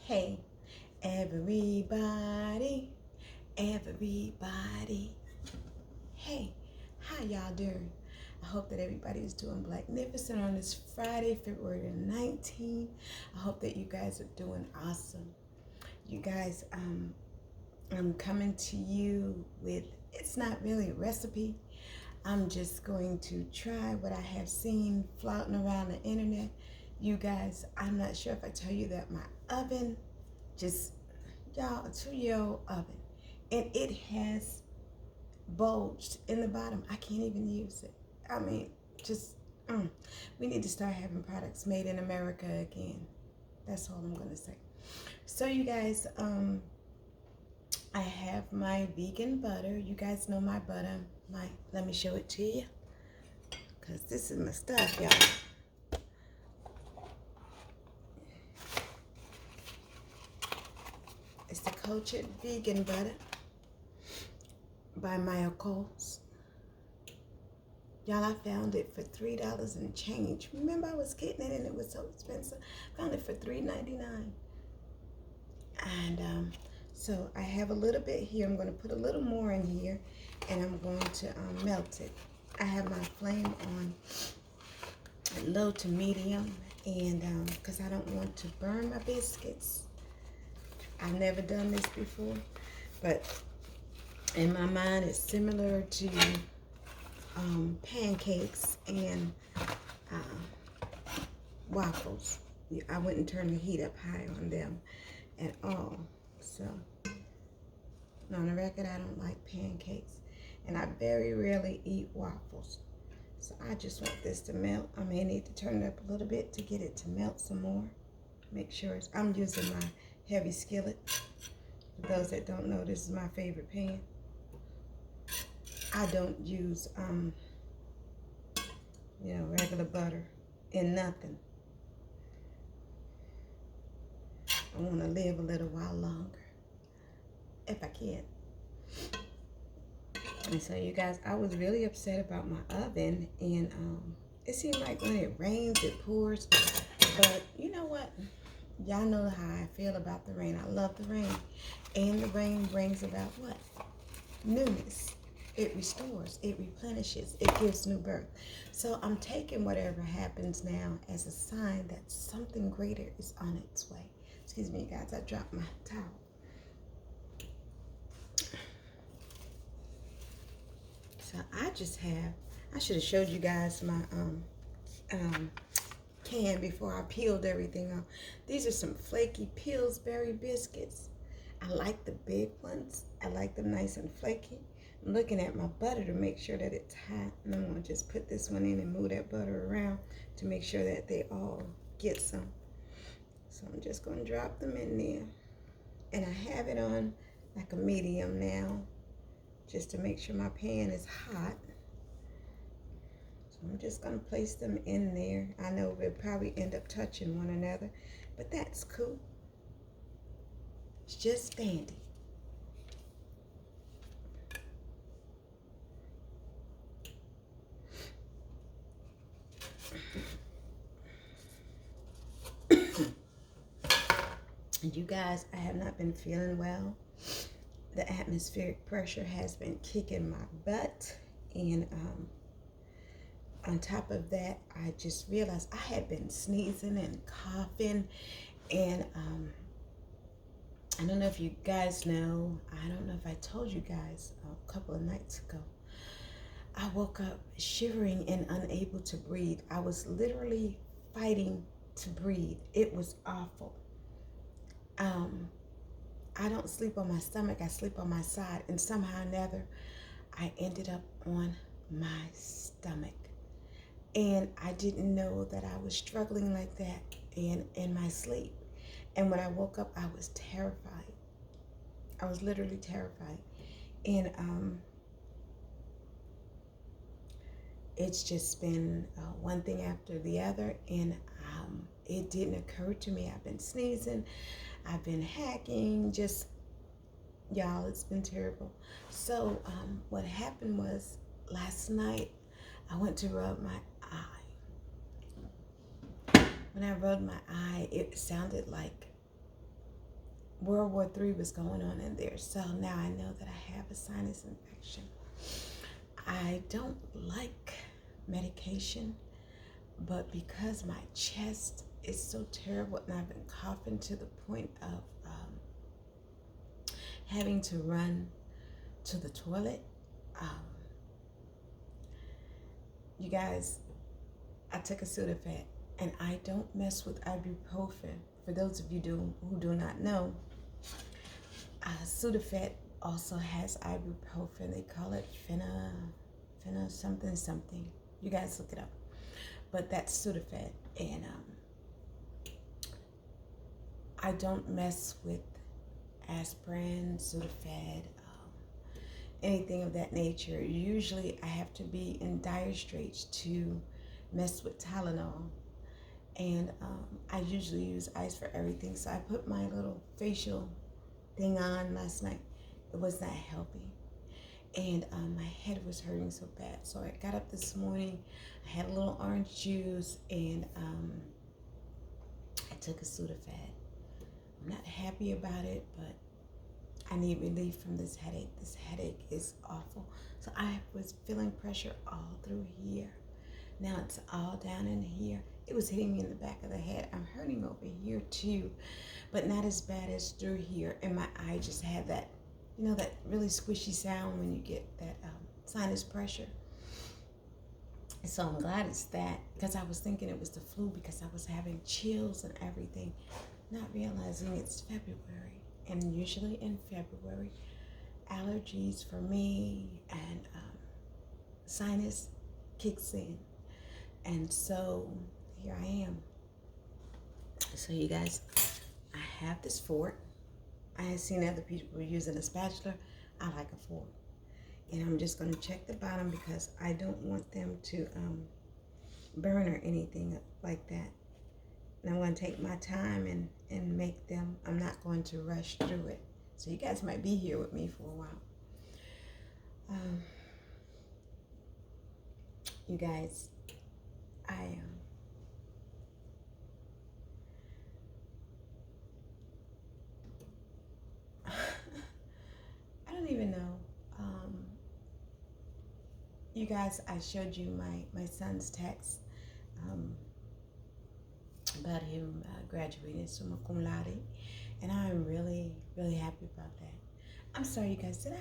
Hey, everybody, everybody. Hey, how y'all doing? I hope that everybody is doing magnificent on this Friday, February the 19th. I hope that you guys are doing awesome. You guys, I'm coming to you with, it's not really a recipe. I'm just going to try what I have seen floating around the internet. You guys, I'm not sure if I tell you that my oven, just, y'all, a 2-year-old oven, and it has bulged in the bottom. I can't even use it. I mean, just, we need to start having products made in America again. That's all I'm going to say. So you guys, I have my vegan butter. You guys know my butter. Let me show it to you, because this is my stuff, y'all. It's the Chit vegan butter by Maya Coles. Y'all, I found it for $3 and change. Remember, I was getting it and it was so expensive. Found it for $3.99. And so I have a little bit here. I'm going to put a little more in here, and I'm going to melt it. I have my flame on low to medium, and because I don't want to burn my biscuits. I've never done this before, but in my mind it's similar to pancakes and waffles. I wouldn't turn the heat up high on them at all. So on the record, I don't like pancakes, and I very rarely eat waffles. So I just want this to melt. I may need to turn it up a little bit to get it to melt some more. Make sure I'm using my heavy skillet. For those that don't know, this is my favorite pan. I don't use regular butter in nothing. I want to live a little while longer, if I can. And so you guys, I was really upset about my oven, and it seemed like when it rains, it pours. But you know what? Y'all know how I feel about the rain. I love the rain. And the rain brings about what? Newness. It restores, it replenishes, it gives new birth. So I'm taking whatever happens now as a sign that something greater is on its way. Excuse me, guys, I dropped my towel. So I should have showed you guys my can before I peeled everything off. These are some flaky Pillsbury biscuits. I like the big ones. I like them nice and flaky. I'm looking at my butter to make sure that it's hot, and I'm going to just put this one in and move that butter around to make sure that they all get some. So I'm just going to drop them in there, and I have it on like a medium now, just to make sure my pan is hot. So I'm just going to place them in there. I know we'll probably end up touching one another, but that's cool. It's just dandy. And you guys, I have not been feeling well. The atmospheric pressure has been kicking my butt, and on top of that, I just realized I had been sneezing and coughing, and I don't know if you guys know, I don't know if I told you guys a couple of nights ago, I woke up shivering and unable to breathe. I was literally fighting to breathe. It was awful. I don't sleep on my stomach, I sleep on my side, and somehow or another, I ended up on my stomach. And I didn't know that I was struggling like that in my sleep. And when I woke up, I was terrified. I was literally terrified. And it's just been one thing after the other, and it didn't occur to me. I've been sneezing, I've been hacking, just, y'all, it's been terrible. So what happened was, last night I went to rub my eye. When I rubbed my eye, it sounded like World War III was going on in there. So now I know that I have a sinus infection. I don't like medication, but because my chest is so terrible and I've been coughing to the point of having to run to the toilet, you guys, I took a Sudafed, and I don't mess with ibuprofen. For those of you who do not know, Sudafed also has ibuprofen. They call it Fena something something. You guys look it up. But that's Sudafed, and I don't mess with aspirin, Sudafed, anything of that nature. Usually I have to be in dire straits to mess with Tylenol. And I usually use ice for everything. So I put my little facial thing on last night. It was not helping. And my head was hurting so bad. So I got up this morning, I had a little orange juice, and I took a Sudafed. I'm not happy about it, but I need relief from this headache. This headache is awful. So I was feeling pressure all through here. Now it's all down in here. It was hitting me in the back of the head. I'm hurting over here too, but not as bad as through here. And my eye just had that, you know, that really squishy sound when you get that sinus pressure. So I'm glad it's that, because I was thinking it was the flu because I was having chills and everything, not realizing it's February. And usually in February, allergies for me and sinus kicks in. And so here I am. So you guys, I have this fork. I have seen other people using a spatula. I like a fork. And I'm just going to check the bottom because I don't want them to burn or anything like that. And I'm going to take my time and make them. I'm not going to rush through it. So you guys might be here with me for a while. You guys, I don't even know. You guys, I showed you my son's text about him graduating summa cum laude, and I'm really, really happy about that. I'm sorry, you guys. Did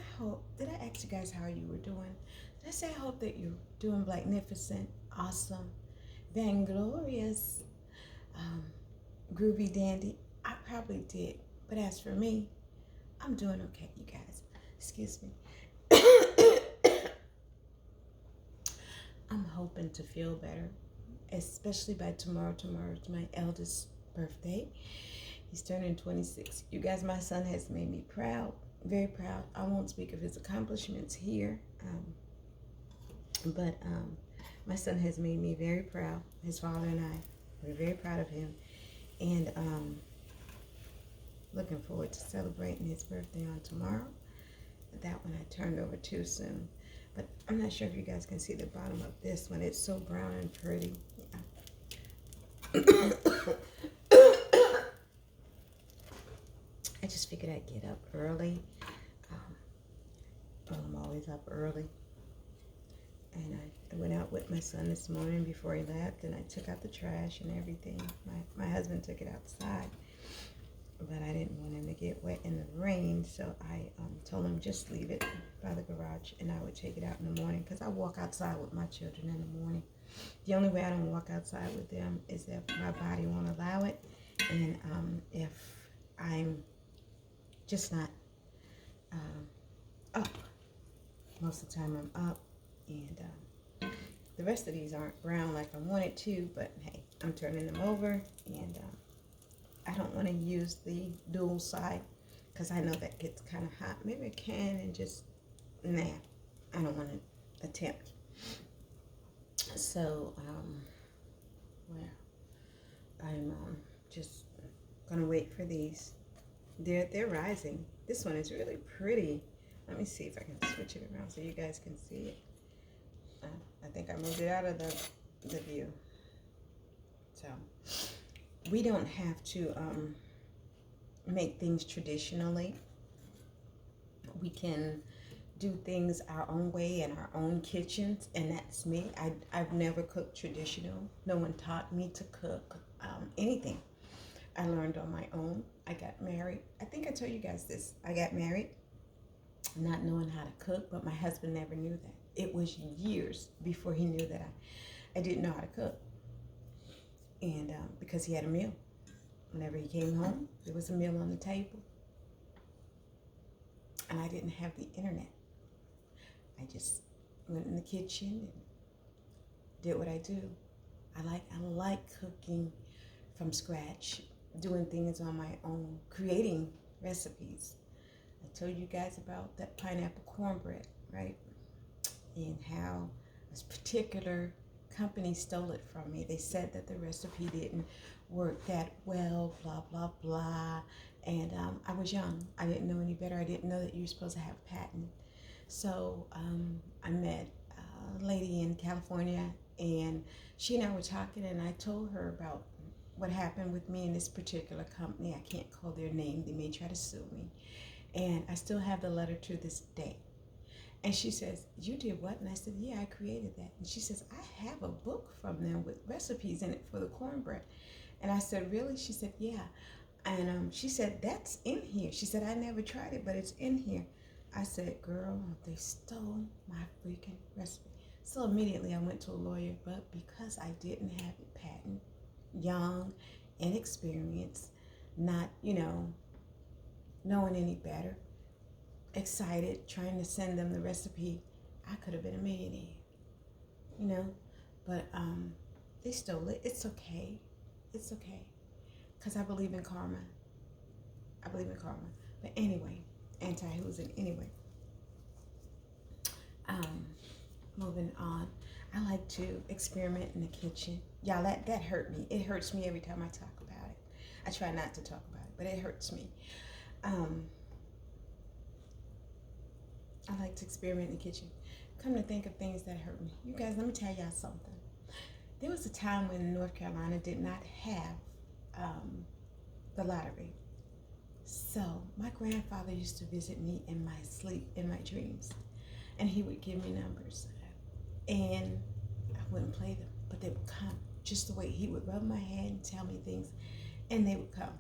I ask you guys how you were doing? Did I say I hope that you're doing magnificent, awesome, vainglorious, groovy dandy? I probably did, but as for me, I'm doing okay, you guys. Excuse me. I'm hoping to feel better, especially by tomorrow. Tomorrow's my eldest birthday. He's turning 26. You guys, my son has made me proud, very proud. I won't speak of his accomplishments here, but my son has made me very proud. His father and I, we're very proud of him, and looking forward to celebrating his birthday on tomorrow. That one I turned over too soon. But I'm not sure if you guys can see the bottom of this one. It's so brown and pretty. Yeah. I just figured I'd get up early. Well, I'm always up early. And I went out with my son this morning before he left, and I took out the trash and everything. My husband took it outside, but I didn't want him to get wet in the rain, so I told him just leave it by the garage, and I would take it out in the morning, because I walk outside with my children in the morning. The only way I don't walk outside with them is if my body won't allow it, and if I'm just not up. Most of the time I'm up, and the rest of these aren't brown like I wanted to, but hey, I'm turning them over, and I don't want to use the dual side because I know that gets kind of hot. Maybe I can and just, nah, I don't want to attempt. So, well, I'm just going to wait for these. They're rising. This one is really pretty. Let me see if I can switch it around so you guys can see it. I think I moved it out of the view. So we don't have to make things traditionally. We can do things our own way in our own kitchens, and that's me. I've never cooked traditional. No one taught me to cook anything. I learned on my own. I got married. I think I told you guys this. I got married not knowing how to cook, but my husband never knew that. It was years before he knew that I didn't know how to cook. And because he had a meal. Whenever he came home, there was a meal on the table. And I didn't have the internet. I just went in the kitchen and did what I do. I like cooking from scratch, doing things on my own, creating recipes. I told you guys about that pineapple cornbread, right? And how this particular company stole it from me. They said that the recipe didn't work that well, blah, blah, blah. And I was young. I didn't know any better. I didn't know that you were supposed to have a patent. So I met a lady in California, and she and I were talking, and I told her about what happened with me in this particular company. I can't call their name. They may try to sue me. And I still have the letter to this day. And she says, "You did what?" And I said, "Yeah, I created that." And she says, "I have a book from them with recipes in it for the cornbread." And I said, "Really?" She said, "Yeah." And she said, "That's in here." She said, "I never tried it, but it's in here." I said, "Girl, they stole my freaking recipe." So immediately I went to a lawyer, but because I didn't have it patent, young, inexperienced, not, knowing any better, excited, trying to send them the recipe, I could have been a millionaire, but they stole it. It's okay. It's okay. Because I believe in karma. I believe in karma. But anyway, anti-who's anyway. Moving on. I like to experiment in the kitchen. Y'all, that hurt me. It hurts me every time I talk about it. I try not to talk about it, but it hurts me. I like to experiment in the kitchen. Come to think of things that hurt me. You guys, let me tell y'all something. There was a time when North Carolina did not have the lottery. So my grandfather used to visit me in my sleep, in my dreams, and he would give me numbers. And I wouldn't play them, but they would come. Just the way he would rub my head and tell me things, and they would come.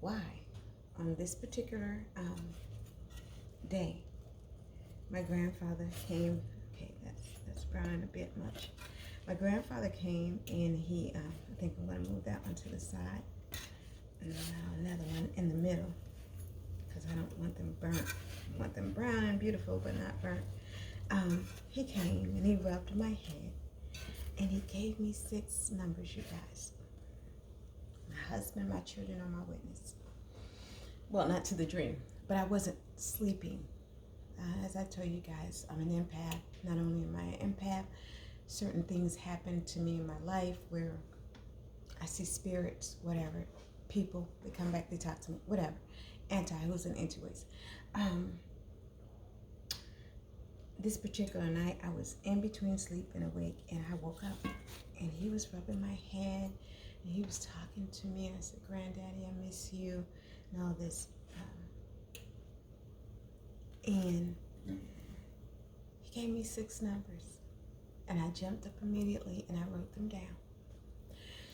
Why? On this particular day, my grandfather came. Okay, that's browning a bit much. My grandfather came, and he, I think I'm going to move that one to the side, and another one in the middle, because I don't want them burnt. I want them brown and beautiful, but not burnt. He came, and he rubbed my head, and he gave me 6 numbers, you guys. My husband, my children are my witness. Well, not to the dream, but I wasn't sleeping. As I told you guys, I'm an empath. Not only am I an empath, certain things happen to me in my life where I see spirits, whatever, people, they come back, they talk to me, whatever. Who's in anyways. This particular night, I was in between sleep and awake, and I woke up, and he was rubbing my head, and he was talking to me, and I said, "Granddaddy, I miss you," and all this. And he gave me 6 numbers, and I jumped up immediately, and I wrote them down.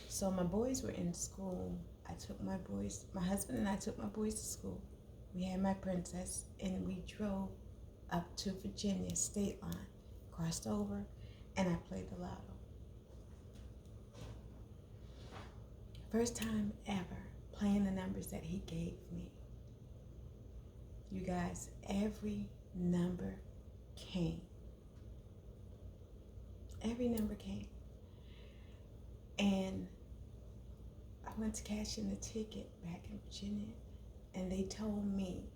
So my boys were in school. My husband and I took my boys to school. We had my princess, and we drove up to Virginia state line, crossed over, and I played the lotto. First time ever playing the numbers that he gave me. You guys, every number came. Every number came. And I went to cash in the ticket back in Virginia, and they told me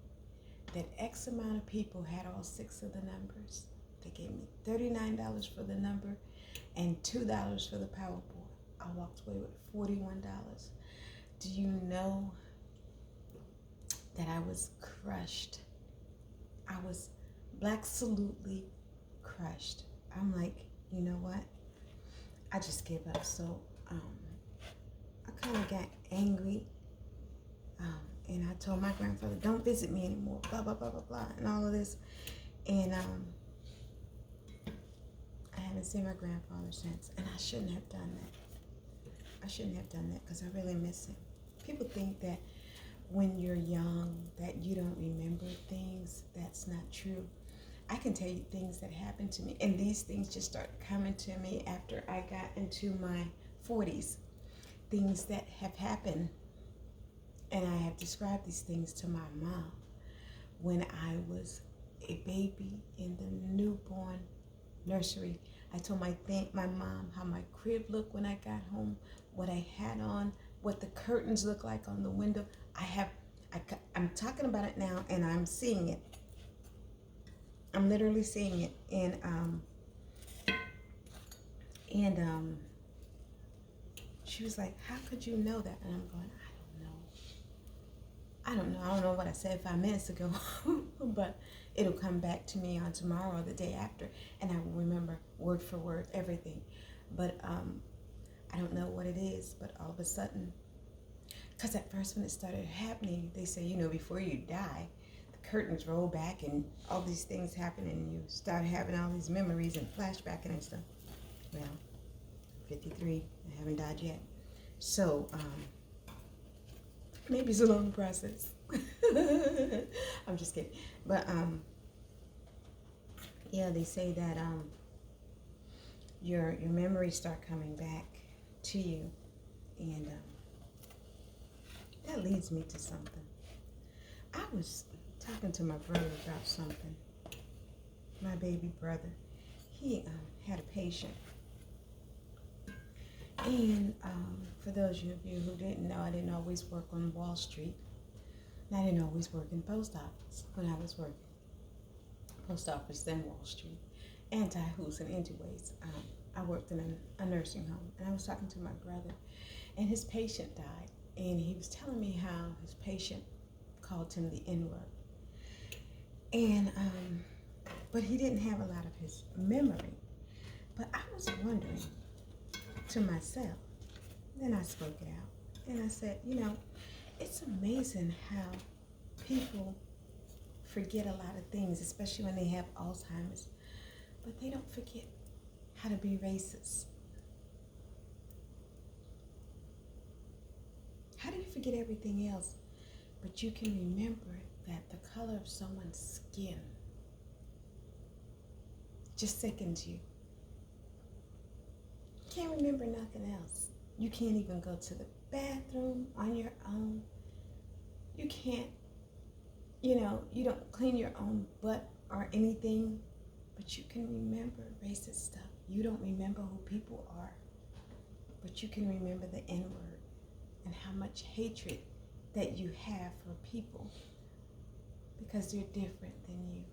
that X amount of people had all 6 of the numbers. They gave me $39 for the number and $2 for the Powerball. I walked away with $41. Do you know that I was crushed? I was absolutely crushed. I'm like, you know what? I just gave up. So I kind of got angry. And I told my grandfather, don't visit me anymore, blah, blah, blah, blah, blah, and all of this. And I haven't seen my grandfather since. And I shouldn't have done that. I shouldn't have done that because I really miss him. People think that when you're young that you don't remember things. That's not true. I can tell you things that happened to me, and these things just started coming to me after I got into my 40s. Things that have happened, and I have described these things to my mom when I was a baby in the newborn nursery. I told my mom how my crib looked when I got home, what I had on, what the curtains looked like on the window. I'm talking about it now, and I'm seeing it. I'm literally seeing it, and she was like, "How could you know that?" And I'm going, I don't know what I said 5 minutes ago, but it'll come back to me on tomorrow or the day after, and I will remember word for word everything. But I don't know what it is, but all of a sudden, because at first when it started happening, they say, before you die, the curtains roll back and all these things happen, and you start having all these memories and flashbacking and stuff. Well, 53, I haven't died yet. So, maybe it's a long process. I'm just kidding. But, yeah, they say that your memories start coming back to you. And that leads me to something. I was talking to my brother about something. My baby brother. He had a patient. And for those of you who didn't know, I didn't always work on Wall Street. And I didn't always work in the post office when I was working. Post office, then Wall Street. Anti-who's and anyways. I worked in a nursing home. And I was talking to my brother. And his patient died. And he was telling me how his patient called him the N-word. And, but he didn't have a lot of his memory. But I was wondering to myself, then I spoke it out, and I said, it's amazing how people forget a lot of things, especially when they have Alzheimer's, but they don't forget how to be racist. How do you forget everything else, but you can remember that the color of someone's skin just sickens you? Can't remember nothing else. You can't even go to the bathroom on your own. You can't, you don't clean your own butt or anything, but you can remember racist stuff. You don't remember who people are, but you can remember the N-word and how much hatred that you have for people because they're different than you.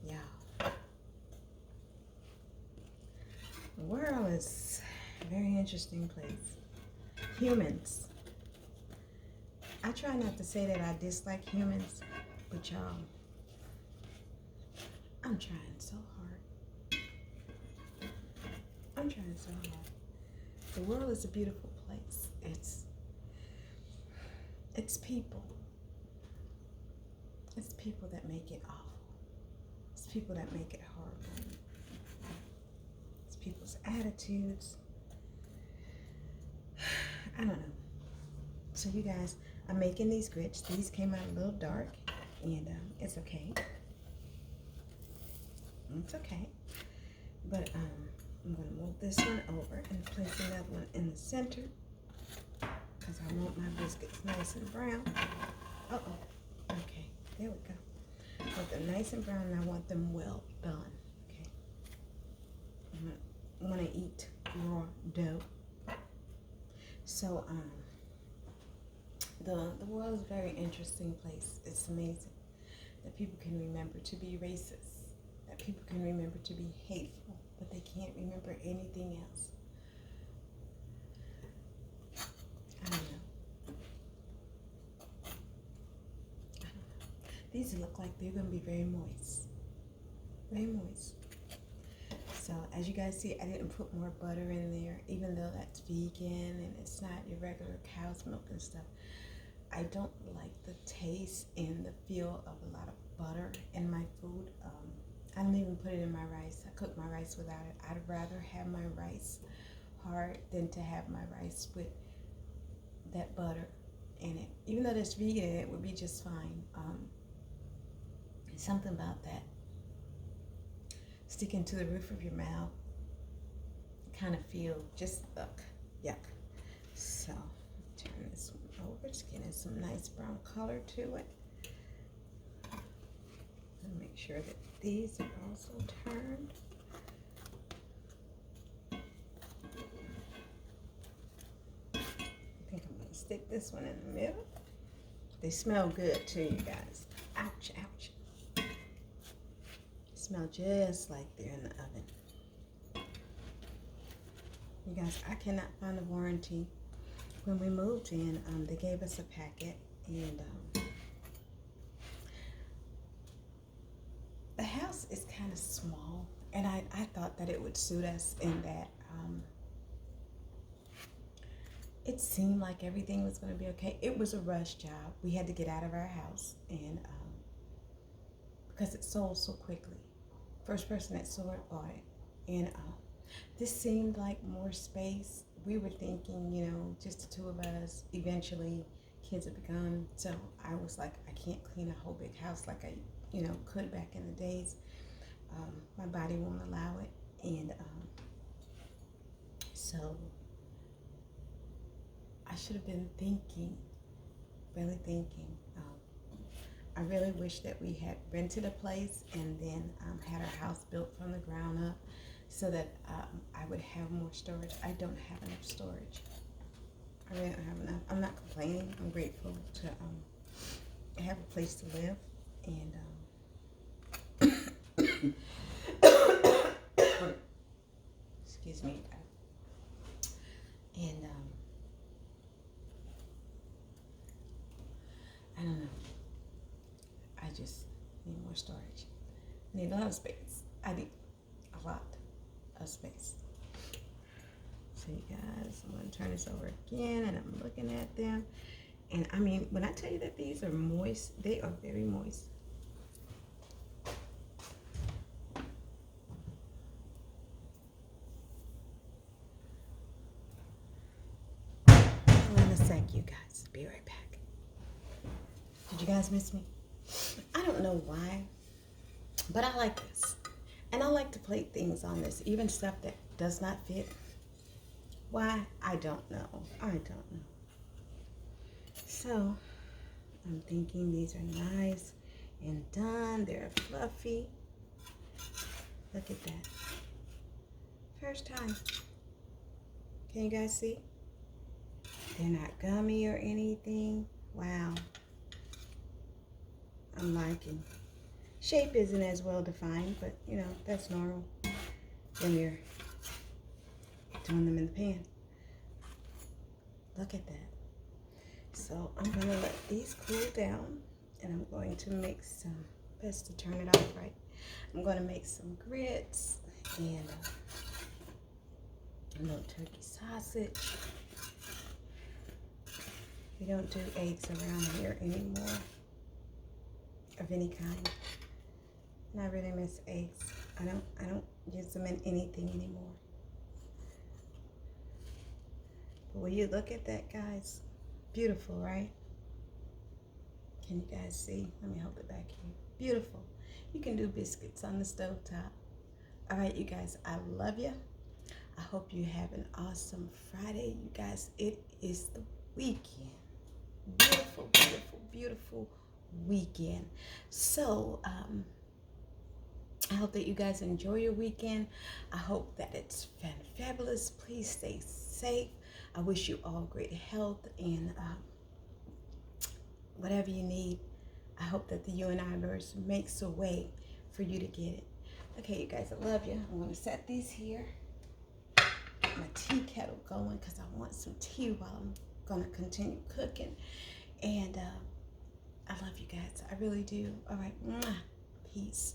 Yeah. The world is a very interesting place. Humans. I try not to say that I dislike humans, but y'all, I'm trying so hard. I'm trying so hard. The world is a beautiful place. It's people. It's people that make it awful. It's people that make it horrible. People's attitudes. I don't know. So you guys, I'm making these grits. These came out a little dark, and it's okay. It's okay. But I'm going to move this one over and place another one in the center because I want my biscuits nice and brown. Okay, there we go. I want them nice and brown, and I want them well done. I want to eat raw dough. So the world is a very interesting place. It's amazing that people can remember to be racist, that people can remember to be hateful, but they can't remember anything else. I don't know. These look like they're going to be very moist. Very moist. So as you guys see, I didn't put more butter in there, even though vegan and it's not your regular cow's milk and stuff. I don't like the taste and the feel of a lot of butter in my food. I don't even put it in my rice. I cook my rice without it. I'd rather have my rice hard than to have my rice with that butter in it. Even though it's vegan, it would be just fine. Something about that sticking to the roof of your mouth, kind of feel just yuck. So turn this one over. It's getting some nice brown color to it. And make sure that these are also turned. I think I'm gonna stick this one in the middle. They smell good too, you guys. Ouch, ouch. Smell just like they're in the oven. You guys, I cannot find a warranty. When we moved in, they gave us a packet, and the house is kind of small, and I thought that it would suit us in that it seemed like everything was going to be okay. It was a rush job. We had to get out of our house, and because it sold so quickly. First person that saw it bought it, and this seemed like more space. We were thinking, you know, just the two of us. Eventually, kids would be gone. So I was like, I can't clean a whole big house like I, you know, could back in the days. My body won't allow it, and so I should have been thinking, really thinking. I really wish that we had rented a place and then had our house built from the ground up, so that I would have more storage. I don't have enough storage. I really don't have enough. I'm not complaining. I'm grateful to have a place to live. And excuse me. And I don't know. I just need more storage. I need a lot of space. I need a lot of space. So you guys, I'm going to turn this over again, and I'm looking at them. And I mean, when I tell you that these are moist, they are very moist. Hold on a sec, you guys. Be right back. Did you guys miss me? I don't know why, but I like this. And I like to plate things on this, even stuff that does not fit. Why? I don't know. I don't know. So, I'm thinking these are nice and done. They're fluffy. Look at that. First time. Can you guys see? They're not gummy or anything. Wow. I'm liking. Shape isn't as well defined, but you know, that's normal when you're doing them in the pan. Look at that. So I'm gonna let these cool down, and I'm going to make some, best to turn it off, right? I'm gonna make some grits and a little turkey sausage. We don't do eggs around here anymore, of any kind. And I really miss eggs. I don't use them in anything anymore. But will you look at that, guys? Beautiful, right? Can you guys see? Let me hold it back here. Beautiful. You can do biscuits on the stovetop. All right, you guys, I love you. I hope you have an awesome Friday. You guys, it is the weekend. Beautiful, beautiful, beautiful weekend. So, I hope that you guys enjoy your weekend. I hope that it's fabulous. Please stay safe. I wish you all great health and whatever you need. I hope that the universe makes a way for you to get it. Okay, you guys, I love you. I'm going to set these here. Get my tea kettle going because I want some tea while I'm going to continue cooking. And I love you guys. I really do. All right. Peace.